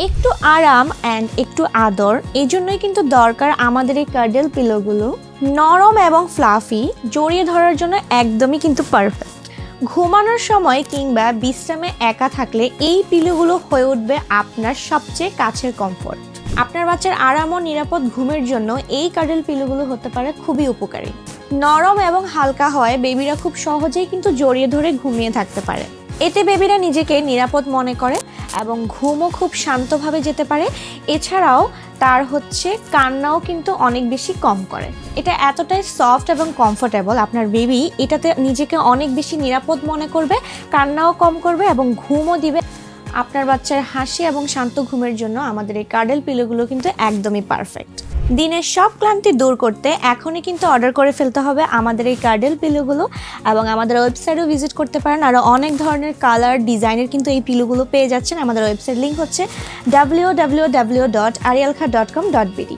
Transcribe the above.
একটু আরাম অ্যান্ড একটু আদর, এই জন্যই কিন্তু দরকার আমাদের এই কার্ডেল পিলোগুলো। নরম এবং ফ্লাফি, জড়িয়ে ধরার জন্য একদমই কিন্তু পারফেক্ট। ঘুমানোর সময় কিংবা বিশ্রামে একা থাকলে এই পিলোগুলো হয়ে উঠবে আপনার সবচেয়ে কাছের কমফোর্ট। আপনার বাচ্চার আরাম ও নিরাপদ ঘুমের জন্য এই কার্ডেল পিলোগুলো হতে পারে খুবই উপকারী। নরম এবং হালকা হয় বেবিরা খুব সহজেই কিন্তু জড়িয়ে ধরে ঘুমিয়ে থাকতে পারে। এতে বেবিরা নিজেকে নিরাপদ মনে করে এবং ঘুমও খুব শান্তভাবে যেতে পারে। এছাড়াও তার কান্নাও কিন্তু অনেক বেশি কম করে। এটা এতটাই সফট এবং কমফোর্টেবল, আপনার বেবি এটাতে নিজেকে অনেক বেশি নিরাপদ মনে করবে, কান্নাও কম করবে এবং ঘুমও দিবে। আপনার বাচ্চার হাসি এবং শান্ত ঘুমের জন্য আমাদের এই কার্ডেল পিলোগুলো কিন্তু একদমই পারফেক্ট। দিনের সব ক্লান্তি দূর করতে এখনই কিন্তু অর্ডার করে ফেলতে হবে আমাদের এই কার্ডেল পিলোগুলো, এবং আমাদের ওয়েবসাইটেও ভিজিট করতে পারেন। আরও অনেক ধরনের কালার ডিজাইনের কিন্তু এই পিলোগুলো পেয়ে যাচ্ছেন। আমাদের ওয়েবসাইট লিঙ্ক হচ্ছে www.arielkha.com.bd।